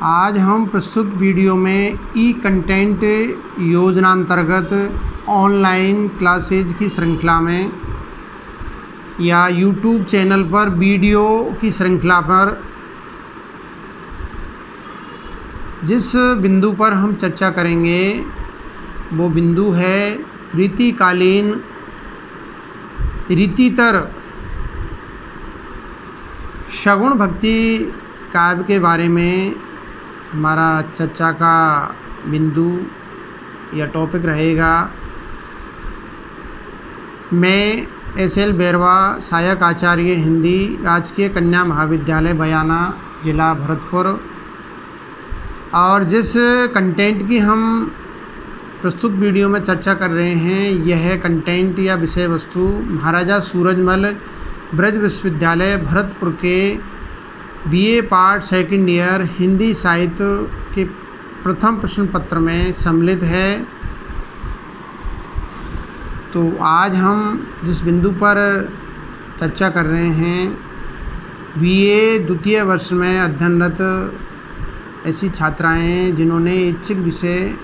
आज हम प्रस्तुत वीडियो में ई कंटेंट योजना अंतर्गत ऑनलाइन क्लासेज की श्रृंखला में या यूट्यूब चैनल पर वीडियो की श्रृंखला पर जिस बिंदु पर हम चर्चा करेंगे वो बिंदु है रीतिकालीन रीतितर शगुन भक्ति काव्य के बारे में हमारा चर्चा का बिंदु या टॉपिक रहेगा। मैं एस.एल. बैरवा, सहायक आचार्य हिंदी, राजकीय कन्या महाविद्यालय बयाना, जिला भरतपुर। और जिस कंटेंट की हम प्रस्तुत वीडियो में चर्चा कर रहे हैं यह कंटेंट या विषय वस्तु महाराजा सूरजमल ब्रज विश्वविद्यालय भरतपुर के BA part second year Hindi साहित्य के प्रथम प्रश्न पत्र में सम्मिलित है। तो आज हम जिस बिंदु पर चर्चा कर रहे हैं बीए द्वितीय वर्ष में अध्ययनरत ऐसी छात्राएं जिन्होंने इच्छिक विषय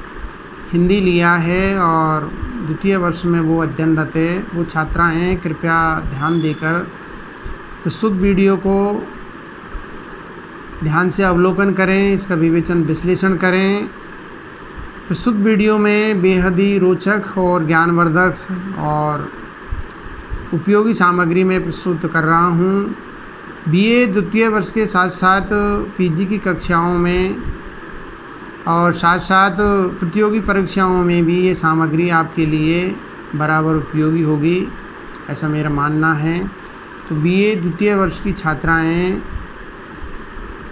हिंदी लिया है और द्वितीय वर्ष में वो अध्ययनरत है, वो छात्राएं कृपया ध्यान देकर प्रस्तुत वीडियो को ध्यान से अवलोकन करें, इसका विवेचन विश्लेषण करें। प्रस्तुत वीडियो में बेहद ही रोचक और ज्ञानवर्धक और उपयोगी सामग्री में प्रस्तुत कर रहा हूँ। बीए द्वितीय वर्ष के साथ साथ पीजी की कक्षाओं में और साथ साथ प्रतियोगी परीक्षाओं में भी ये सामग्री आपके लिए बराबर उपयोगी होगी, ऐसा मेरा मानना है। तो बीए द्वितीय वर्ष की छात्राएं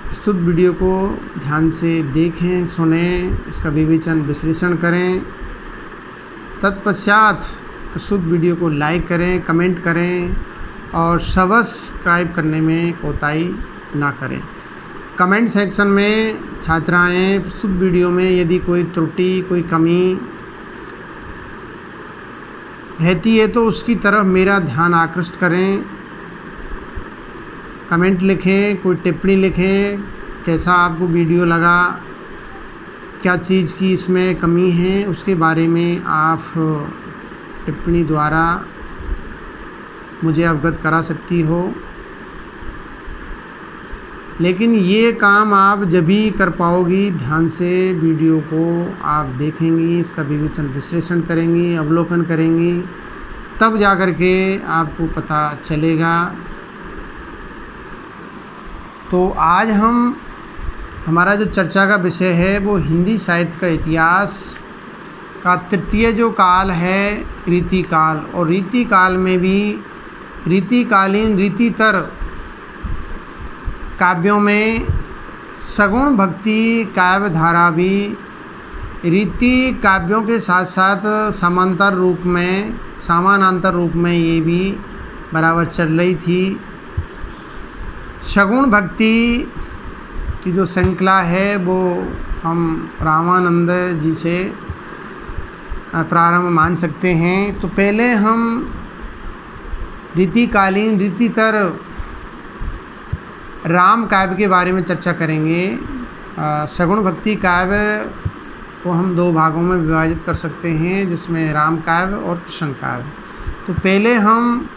प्रस्तुत वीडियो को ध्यान से देखें, सुनें, इसका विवेचन विश्लेषण करें। तत्पश्चात प्रस्तुत वीडियो को लाइक करें, कमेंट करें और सब्सक्राइब करने में कोताही ना करें। कमेंट सेक्शन में छात्राएं प्रस्तुत वीडियो में यदि कोई त्रुटि, कोई कमी रहती है तो उसकी तरफ मेरा ध्यान आकृष्ट करें। कमेंट लिखें, कोई टिप्पणी लिखें, कैसा आपको वीडियो लगा, क्या चीज़ की इसमें कमी है, उसके बारे में आप टिप्पणी द्वारा मुझे अवगत करा सकती हो। लेकिन ये काम आप जब भी कर पाओगी, ध्यान से वीडियो को आप देखेंगी, इसका विवेचन विश्लेषण करेंगी, अवलोकन करेंगी, तब जा कर के आपको पता चलेगा। तो आज हमारा जो चर्चा का विषय है वो हिंदी साहित्य का इतिहास का तृतीय जो काल है रीतिकाल, और रीतिकाल में भी रीतिकालीन रीतितर काव्यों में सगुण भक्ति काव्य धारा भी रीति काव्यों के साथ साथ समानांतर रूप में ये भी बराबर चल रही थी। सगुण भक्ति की जो श्रृंखला है वो हम रामानंद जी से प्रारंभ मान सकते हैं। तो पहले हम रीतिकालीन रीतितर राम काव्य के बारे में चर्चा करेंगे। सगुण भक्ति काव्य को हम दो भागों में विभाजित कर सकते हैं, जिसमें राम काव्य और कृष्ण काव्य। तो पहले हम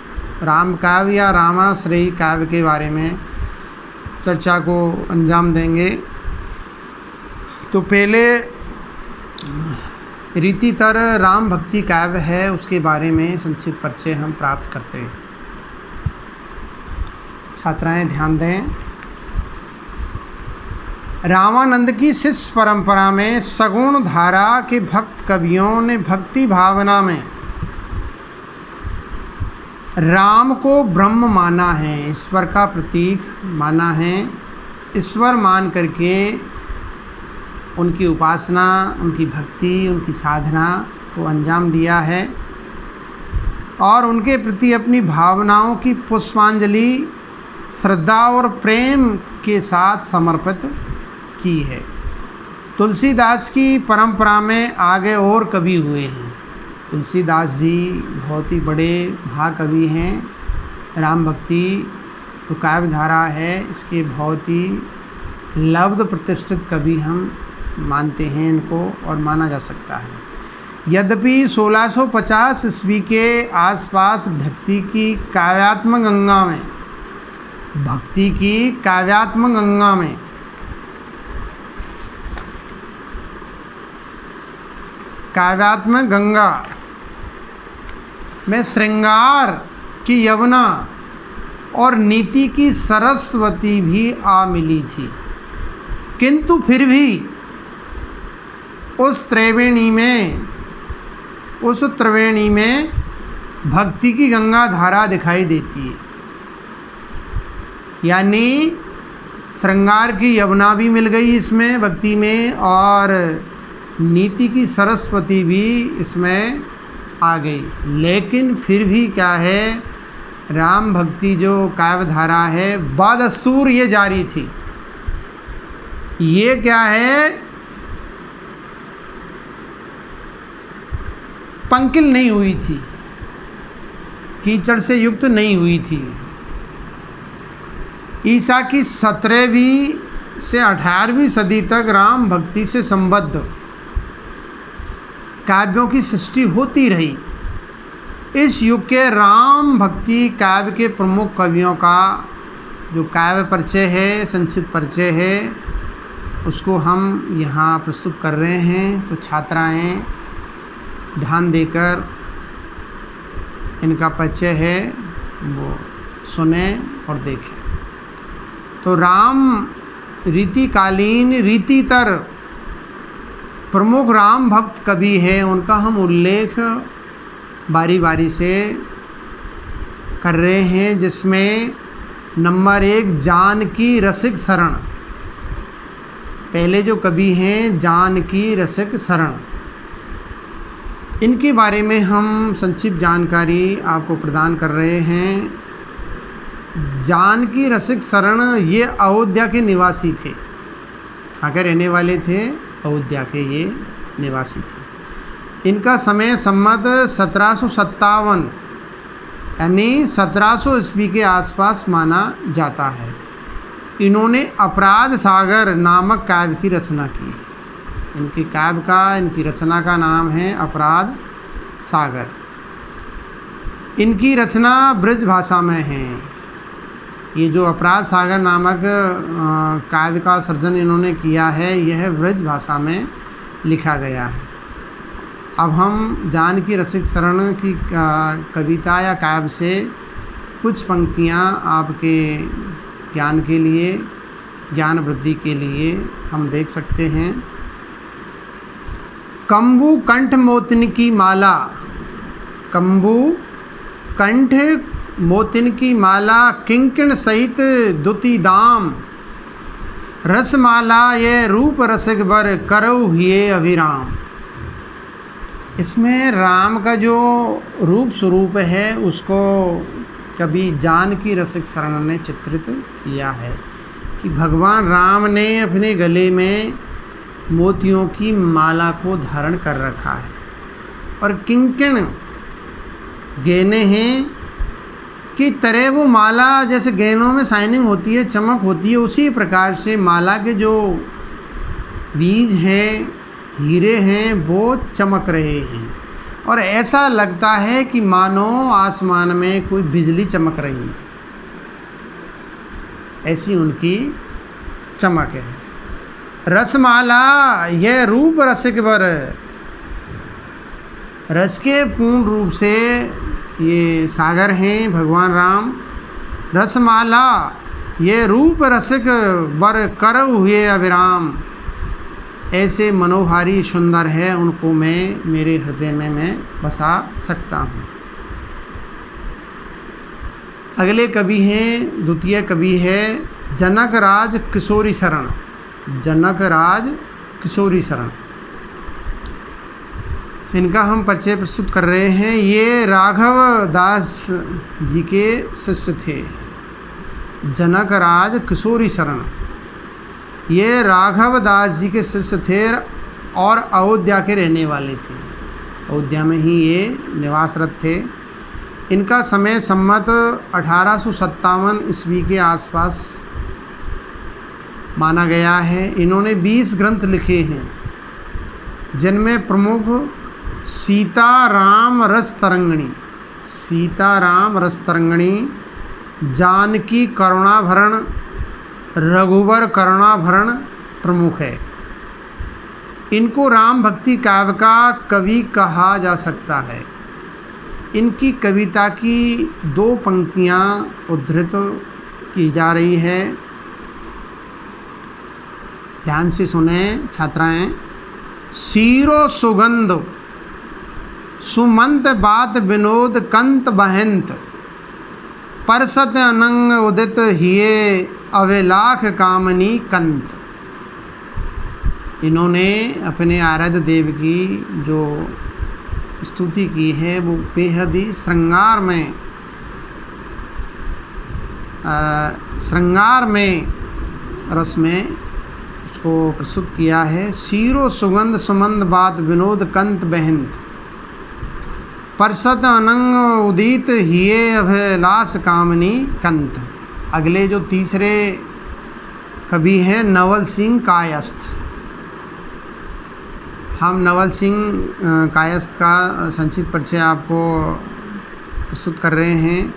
राम काव्य या रामाश्रयी काव्य के बारे में चर्चा को अंजाम देंगे। तो पहले रीतितर राम भक्ति काव्य है, उसके बारे में संक्षिप्त परिचय हम प्राप्त करते हैं। छात्राएं ध्यान दें। रामानंद की शिष्य परंपरा में सगुण धारा के भक्त कवियों ने भक्ति भावना में राम को ब्रह्म माना है, ईश्वर का प्रतीक माना है। ईश्वर मान करके उनकी उपासना, उनकी भक्ति, उनकी साधना को अंजाम दिया है और उनके प्रति अपनी भावनाओं की पुष्पांजलि श्रद्धा और प्रेम के साथ समर्पित की है। तुलसीदास की परंपरा में आगे और कवि हुए हैं। तुलसीदास जी बहुत ही बड़े महाकवि हैं। राम भक्ति जो काव्य धारा है इसके बहुत ही लब्ध प्रतिष्ठित कवि हम मानते हैं इनको और माना जा सकता है। यद्यपि 1650 ईस्वी के आसपास भक्ति की काव्यात्मक गंगा में काव्यात्मक गंगा में श्रृंगार की यमुना और नीति की सरस्वती भी आ मिली थी, किंतु फिर भी उस त्रिवेणी में भक्ति की गंगा धारा दिखाई देती है। यानी श्रृंगार की यमुना भी मिल गई इसमें भक्ति में, और नीति की सरस्वती भी इसमें आ गई। लेकिन फिर भी क्या है, राम भक्ति जो काव्य धारा है बदस्तूर ये जारी थी। ये क्या है, पंकिल नहीं हुई थी, कीचड़ से युक्त नहीं हुई थी। ईसा की 17वीं से 18वीं सदी तक राम भक्ति से संबद्ध काव्यों की सृष्टि होती रही। इस युग के राम भक्ति काव्य के प्रमुख कवियों का जो काव्य परिचय है, संक्षिप्त परिचय है, उसको हम यहाँ प्रस्तुत कर रहे हैं। तो छात्राएं ध्यान देकर इनका परिचय है वो सुने और देखें। तो राम रीतिकालीन रीतितर प्रमुख राम भक्त कवि हैं, उनका हम उल्लेख बारी बारी से कर रहे हैं, जिसमें नंबर 1 जानकी रसिक शरण। पहले जो कवि हैं जानकी रसिक शरण, इनके बारे में हम संक्षिप्त जानकारी आपको प्रदान कर रहे हैं। जानकी रसिक शरण ये अयोध्या के निवासी थे, कहाँ के रहने वाले थे, अयोध्या के ये निवासी थे। इनका समय संमत 1757 यानी 1700 ईस्वी के आसपास माना जाता है। इन्होंने अपराध सागर नामक काव्य की रचना की। इनकी रचना का नाम है अपराध सागर। इनकी रचना ब्रज भाषा में है। ये जो अपराध सागर नामक काव्य का सर्जन इन्होंने किया है, यह ब्रज भाषा में लिखा गया है। अब हम जानकी रसिक शरण की कविता या काव्य से कुछ पंक्तियाँ आपके ज्ञान के लिए, ज्ञान वृद्धि के लिए हम देख सकते हैं। कंबू कंठ मोतिन की माला, कंबू कंठ मोतिन की माला, किंकिण सहित दुति दाम, रसमाला ये रूप रसिक बर करऊ हुए अभिराम। इसमें राम का जो रूप स्वरूप है उसको कवि जानकी रसिक शरण ने चित्रित किया है कि भगवान राम ने अपने गले में मोतियों की माला को धारण कर रखा है और किंकिण गहने हैं कि तरह वो माला, जैसे गहनों में शाइनिंग होती है, चमक होती है, उसी प्रकार से माला के जो बीज हैं, हीरे हैं, वो चमक रहे हैं और ऐसा लगता है कि मानो आसमान में कोई बिजली चमक रही है, ऐसी उनकी चमक है। रसमाला यह रूप रसिक बर, रस के पूर्ण रूप से ये सागर हैं भगवान राम। रसमाला ये रूप रसिक बर करऊ हुए अभिराम, ऐसे मनोहारी सुंदर है, उनको मैं मेरे हृदय में मैं बसा सकता हूँ। अगले कवि हैं, द्वितीय कवि है जनक राज किशोरी शरण। जनक राज किशोरी शरण, इनका हम परिचय प्रस्तुत कर रहे हैं। ये राघव दास जी के शिष्य थे। जनक राज किशोरी शरण ये राघव दास जी के शिष्य थे और अयोध्या के रहने वाले थे। अयोध्या में ही ये निवासरत थे। इनका समय संमत 1857 ईस्वी के आसपास माना गया है। इन्होंने 20 ग्रंथ लिखे हैं, जिनमें प्रमुख सीताराम रस तरंगिणी, जानकी करुणाभरण, रघुवर करुणाभरण प्रमुख है। इनको राम भक्ति काव्य का कवि कहा जा सकता है। इनकी कविता की 2 पंक्तियाँ उद्धृत की जा रही है, ध्यान से सुने छात्राएं। सीरो सुगंध सुमंत बात विनोद कंत बहंत, परसत अनंग उदित हिये अवेलाख कामनी कंत। इन्होंने अपने आराध्य देव की जो स्तुति की है वो बेहद ही श्रृंगार में रस में उसको प्रस्तुत किया है। सीरो सुगंध सुमंद बात विनोद कंत बहंत, परसत अनंग उदित हिये अभिलाष कामनी कंत। अगले जो तीसरे कवि हैं नवल सिंह कायस्थ। हम नवल सिंह कायस्थ का संक्षिप्त परिचय आपको प्रस्तुत कर रहे हैं।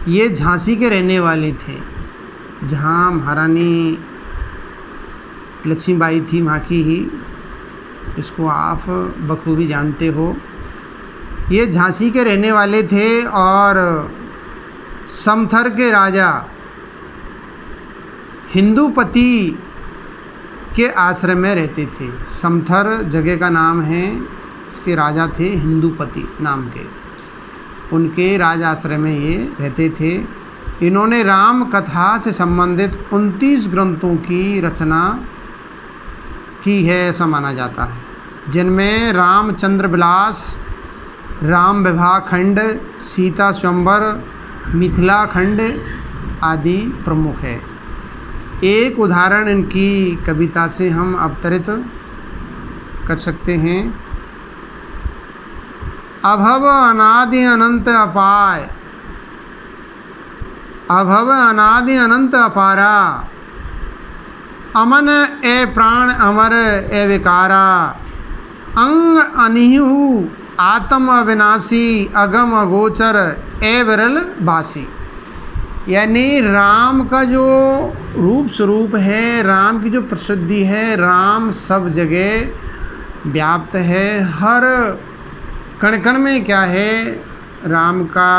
ये झांसी के रहने वाले थे, जहाँ महारानी लक्ष्मीबाई थी, वहाँ की ही, इसको आप बखूबी जानते हो। ये झांसी के रहने वाले थे और समथर के राजा हिंदूपति के आश्रम में रहते थे। समथर जगह का नाम है, इसके राजा थे हिंदूपति नाम के, उनके राज आश्रम में ये रहते थे। इन्होंने राम कथा से संबंधित 29 ग्रंथों की रचना की है, ऐसा माना जाता है, जिनमें रामचंद्र विलास, राम विवाह खंड, सीता स्वयंवर, मिथिला खंड आदि प्रमुख है। एक उदाहरण इनकी कविता से हम अवतरित कर सकते हैं। अभव अनादि अनंत अपाय, अभव अनादि अनंत अपारा, अमन ए प्राण अमर ए विकारा, अंग अनिहु आत्म अविनाशी, अगम अगोचर ए विरल बासी। यानी राम का जो रूप स्वरूप है, राम की जो प्रसिद्धि है, राम सब जगह व्याप्त है। हर कण कण में क्या है, राम का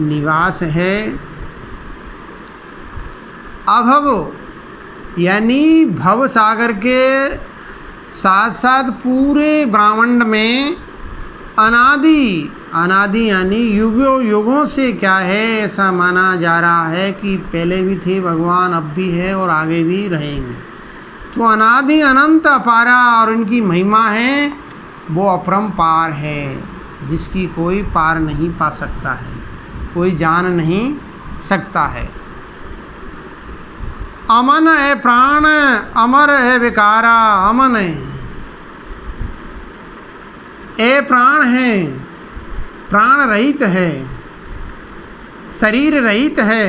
निवास है। अभव यानी भव सागर के साथ साथ पूरे ब्रह्मांड में अनादि, अनादि यानी युगों युगों से क्या है, ऐसा माना जा रहा है कि पहले भी थे भगवान, अब भी है और आगे भी रहेंगे। तो अनादि अनंत अपारा, और इनकी महिमा है वो अपरंपार है, जिसकी कोई पार नहीं पा सकता है, कोई जान नहीं सकता है। अमन है प्राण, अमर है विकारा, अमन है, ए प्राण है, प्राण रहित है, शरीर रहित है,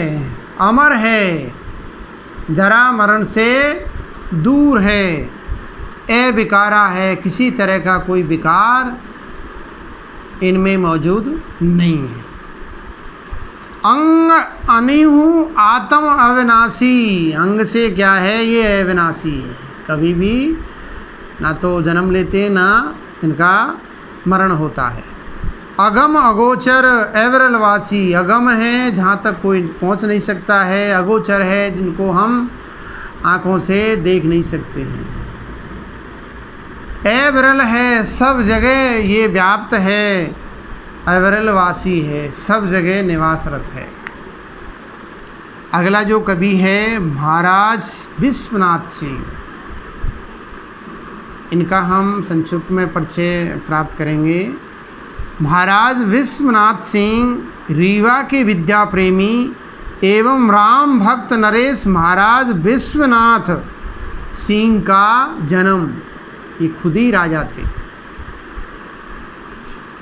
अमर है, जरा मरण से दूर है, ए विकारा है, किसी तरह का कोई विकार इनमें मौजूद नहीं है। अंग अनिहु आत्म अविनाशी, अंग से क्या है, ये अविनाशी है, कभी भी ना तो जन्म लेते ना इनका मरण होता है। अगम अगोचर एवरलवासी, अगम है जहाँ तक कोई पहुँच नहीं सकता है, अगोचर है जिनको हम आँखों से देख नहीं सकते हैं। एवरल है, सब जगह ये व्याप्त है, एवरलवासी है, सब जगह निवासरत है। अगला जो कवि है महाराज विश्वनाथ सिंह, इनका हम संक्षिप्त में परिचय प्राप्त करेंगे। महाराज विश्वनाथ सिंह रीवा के विद्या प्रेमी एवं राम भक्त नरेश महाराज विश्वनाथ सिंह का जन्म, ये खुद ही राजा थे,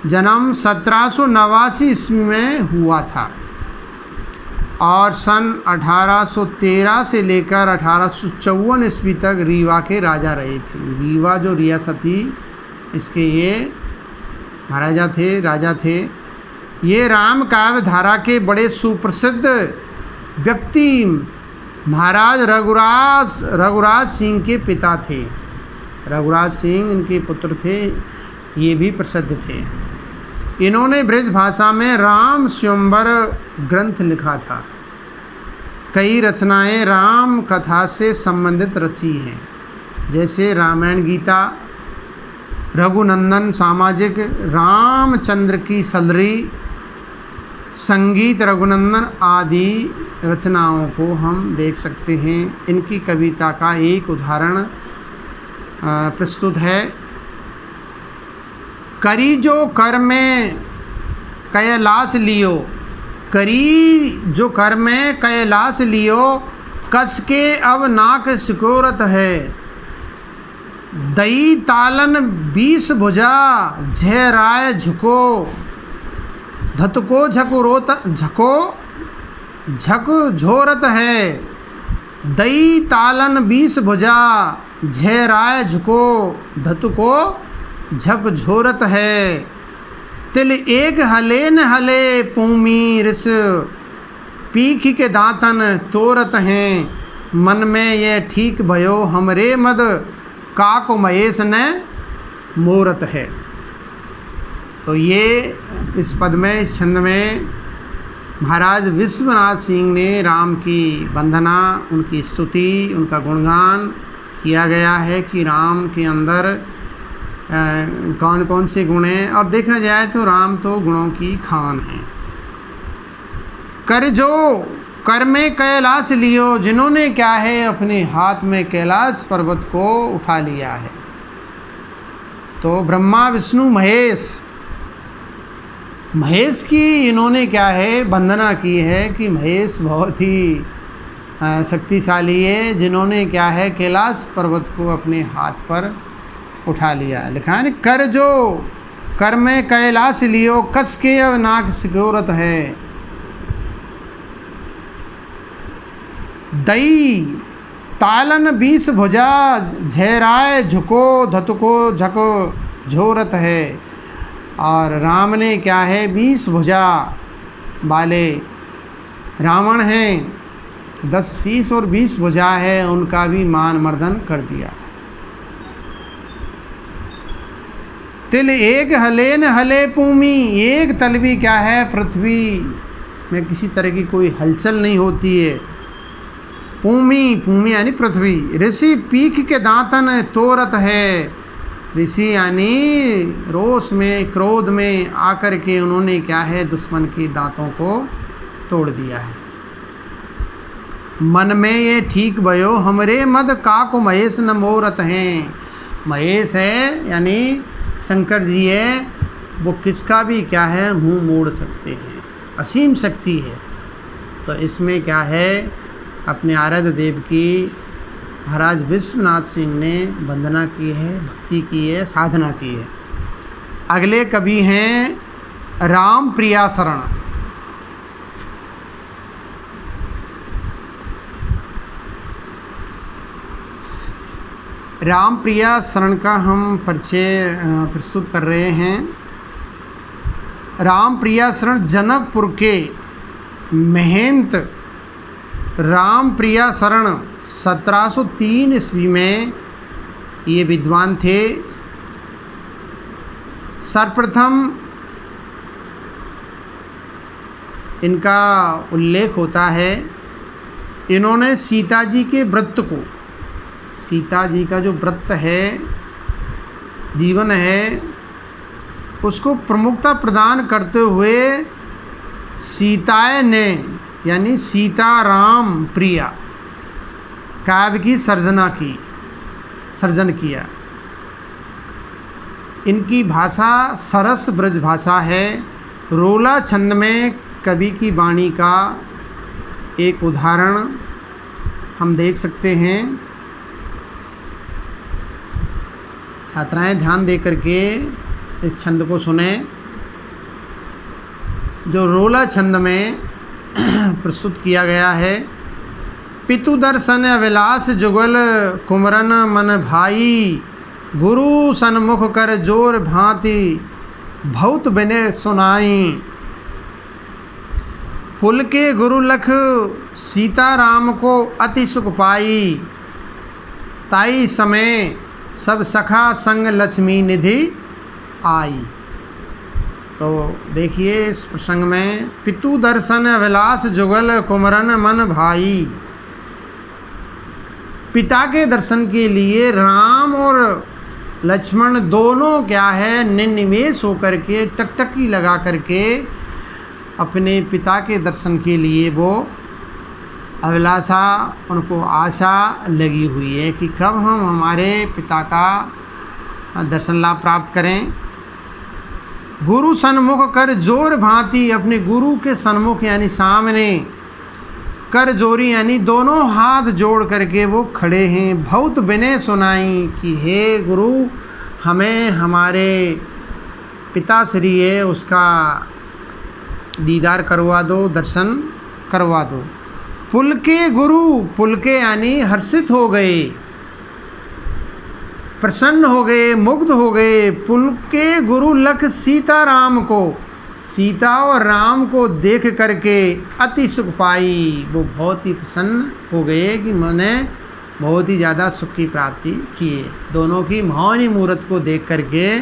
जन्म 1789 ईस्वी में हुआ था और सन 1813 से लेकर 1854 ईस्वी तक रीवा के राजा रहे थे। रीवा जो रियासत थी, इसके ये महाराजा थे, राजा थे। ये राम काव्य धारा के बड़े सुप्रसिद्ध व्यक्ति महाराज रघुराज सिंह के पिता थे। रघुराज सिंह इनके पुत्र थे, ये भी प्रसिद्ध थे। इन्होंने ब्रज भाषा में राम स्वयंवर ग्रंथ लिखा था। कई रचनाएं राम कथा से संबंधित रची हैं, जैसे रामायण गीता, रघुनंदन सामाजिक, रामचंद्र की सलरी, संगीत रघुनंदन आदि रचनाओं को हम देख सकते हैं। इनकी कविता का एक उदाहरण प्रस्तुत है। करी जो कर में कैलाश लियो, करी जो कर में कैलाश लियो, कस के अब नाक सिकोरत है। दई तालन 20 भुजा, झेराय झुको, धतको झक झोरत है। दई तालन 20 भुजा, झेराय झुको, धतको झक झोरत है। तिल एक हले न हले पूमी रिस, पीख के दांतन तोरत हैं। मन में ये ठीक भयो हमरे मद, काको महेश ने मोरत है। तो ये इस पद में, इस छंद में महाराज विश्वनाथ सिंह ने राम की वंदना, उनकी स्तुति, उनका गुणगान किया गया है कि राम के अंदर कौन कौन से गुण हैं। और देखा जाए तो राम तो गुणों की खान है। कर जो कर में कैलाश लियो, जिन्होंने क्या है अपने हाथ में कैलाश पर्वत को उठा लिया है। तो ब्रह्मा विष्णु महेश की इन्होंने क्या है वंदना की है कि महेश बहुत ही शक्तिशाली है, जिन्होंने क्या है कैलाश पर्वत को अपने हाथ पर उठा लिया। लिखा है कर जो कर में कैलाश लियो, कस के अब नाक सिकोरत है। दई तालन 20 भुजा, झेराय झुको, धतको झक झोरत है। और राम ने क्या है 20 भुजा वाले रावण हैं, 10 शीश और 20 भुजा है, उनका भी मान मर्दन कर दिया। तिल एक हले न हले पूमी, एक तल भी क्या है पृथ्वी में किसी तरह की कोई हलचल नहीं होती है। पूमी यानी पृथ्वी। ऋषि पीख के दांतन तोरत है। ऋषि यानी रोष में, क्रोध में आकर के उन्होंने क्या है दुश्मन के दांतों को तोड़ दिया है। मन में ये ठीक भयो हमरे मद, काको महेश न मोरत हैं। महेश है यानी शंकर जी है, वो किसका भी क्या है मुंह मोड़ सकते हैं, असीम शक्ति है। तो इसमें क्या है अपने आराध्य देव की महाराज विश्वनाथ सिंह ने वंदना की है, भक्ति की है, साधना की है। अगले कवि हैं राम प्रिया शरण। राम प्रिया शरण का हम परिचय प्रस्तुत कर रहे हैं। राम प्रिया शरण जनकपुर के महंत राम प्रिया शरण 1703 ईस्वी में ये विद्वान थे। सर्वप्रथम इनका उल्लेख होता है, इन्होंने सीता जी के व्रत को, सीता जी का जो व्रत है, जीवन है, उसको प्रमुखता प्रदान करते हुए सीताय ने यानी सीता राम प्रिया काव्य की सर्जन किया। इनकी भाषा सरस ब्रज भाषा है। रोला छंद में कवि की वाणी का एक उदाहरण हम देख सकते हैं। छात्राएं ध्यान दे करके इस छंद को सुने। जो रोला छंद में प्रस्तुत किया गया है। पितु दर्शन अविलास जुगल कुमरन मन भाई, गुरु सन्मुख कर जोर भांति बहुत बिने सुनाई। पुल के गुरु लख सीता राम को अति सुख पाई, ताई समय सब सखा संग लक्ष्मी निधि आई। तो देखिए इस प्रसंग में पितु दर्शन अविलास जुगल कुमरन मन भाई, पिता के दर्शन के लिए राम और लक्ष्मण दोनों क्या है निर्निमेष होकर के टकटकी लगा करके अपने पिता के दर्शन के लिए वो अभिलाषा, उनको आशा लगी हुई है कि कब हम हमारे पिता का दर्शन लाभ प्राप्त करें। गुरु सन्मुख कर जोर भांति, अपने गुरु के सन्मुख यानी सामने, कर जोरी यानी दोनों हाथ जोड़ करके वो खड़े हैं। बहुत विनय सुनाई कि हे गुरु, हमें हमारे पिता श्री है उसका दीदार करवा दो, दर्शन करवा दो। पुल के गुरु, पुल के यानी हर्षित हो गए, प्रसन्न हो गए, मुग्ध हो गए। पुल के गुरु लख सीता राम को, सीता और राम को देख करके अति सुख पाई, वो बहुत ही प्रसन्न हो गए कि मैंने बहुत ही ज़्यादा सुख की प्राप्ति की है। दोनों की मौनी मूर्त को देख करके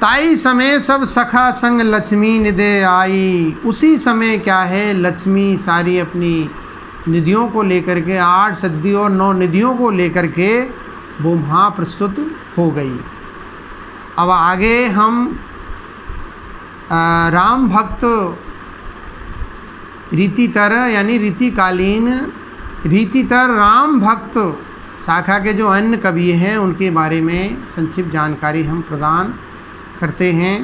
ताई समय सब सखा संग लक्ष्मी निधि आई। उसी समय क्या है लक्ष्मी सारी अपनी निधियों को लेकर के, 8 सिद्धि और 9 निधियों को लेकर के वो वहाँ प्रस्तुत हो गई। अब आगे हम राम भक्त रीतितर यानी रीतिकालीन रीतितर राम भक्त शाखा के जो अन्य कवि हैं उनके बारे में संक्षिप्त जानकारी हम प्रदान करते हैं।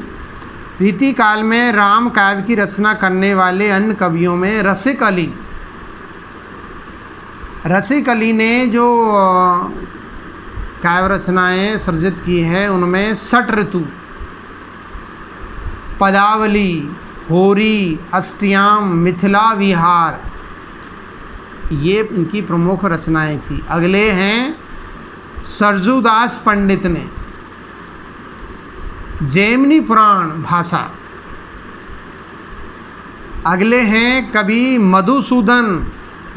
रीतिकाल में राम काव्य की रचना करने वाले अन्य कवियों में रसिक अली, रसिक अली ने जो काव्य रचनाएँ सृजित की है उनमें षट ऋतु, पदावली, होरी, अष्टयाम, मिथिला विहार, ये उनकी प्रमुख रचनाएं थी। अगले हैं सरजूदास पंडित ने जैमिनी पुराण भाषा। अगले हैं कवि मधुसूदन,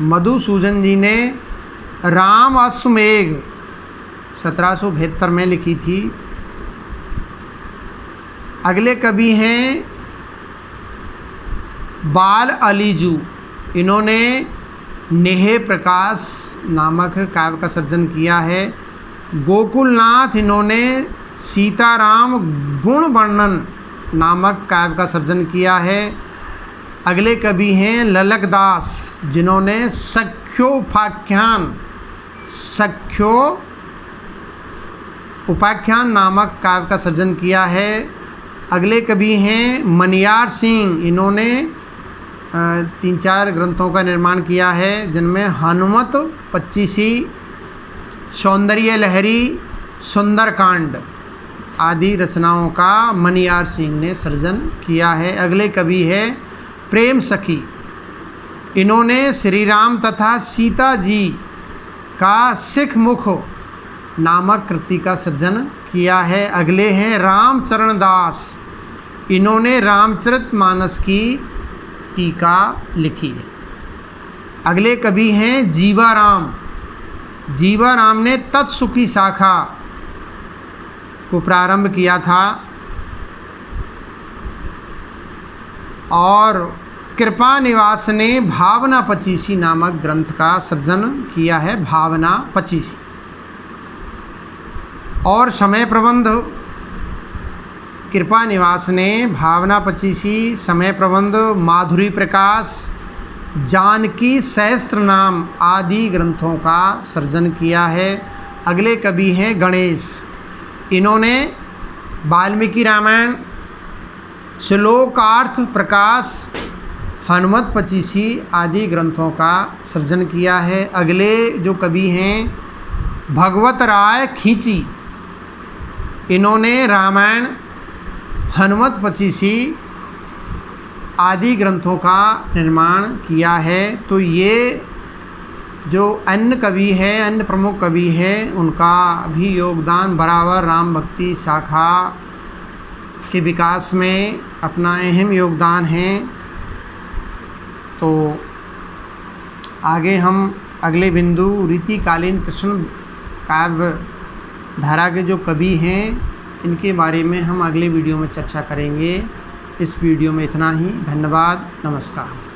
मधुसूदन जी ने राम अश्वमेघ 1772 में लिखी थी। अगले कवि हैं बाल अलीजू, इन्होंने नेह प्रकाश नामक काव्य का सर्जन किया है। गोकुलनाथ, इन्होंने सीताराम गुण वर्णन नामक काव्य का सर्जन किया है। अगले कवि हैं ललकदास, जिन्होंने उपाख्यान नामक काव्य का सर्जन किया है। अगले कवि हैं मनियार सिंह, इन्होंने 3-4 ग्रंथों का निर्माण किया है, जिनमें हनुमत 25, सौंदर्य लहरी, सुंदरकांड आदि रचनाओं का मनियार सिंह ने सर्जन किया है। अगले कवि है प्रेम सखी, इन्होंने श्री राम तथा सीता जी का सिख मुख नामक कृति का सर्जन किया है। अगले हैं रामचरण दास, इन्होंने रामचरितमानस की टीका लिखी है। अगले कवि हैं जीवाराम, जीवाराम ने तत्सुखी शाखा को प्रारंभ किया था और कृपा निवास ने भावना पचीसी नामक ग्रंथ का सर्जन किया है। भावना पचीसी और समय प्रबंध, कृपा निवास ने भावना पचीसी, समय प्रबंध, माधुरी प्रकाश, जानकी सहस्त्र नाम आदि ग्रंथों का सर्जन किया है। अगले कवि हैं गणेश, इन्होंने वाल्मीकि रामायण, श्लोकार्थ प्रकाश, हनुमत पचीसी आदि ग्रंथों का सर्जन किया है। अगले जो कवि हैं भगवत राय खींची, इन्होंने रामायण, हनुमत पचीसी आदि ग्रंथों का निर्माण किया है। तो ये जो अन्य कवि हैं, अन्य प्रमुख कवि हैं, उनका भी योगदान बराबर राम भक्ति शाखा के विकास में अपना अहम योगदान है। तो आगे हम अगले बिंदु रीतिकालीन कृष्ण काव्य धारा के जो कवि हैं इनके बारे में हम अगले वीडियो में चर्चा करेंगे। इस वीडियो में इतना ही। धन्यवाद। नमस्कार।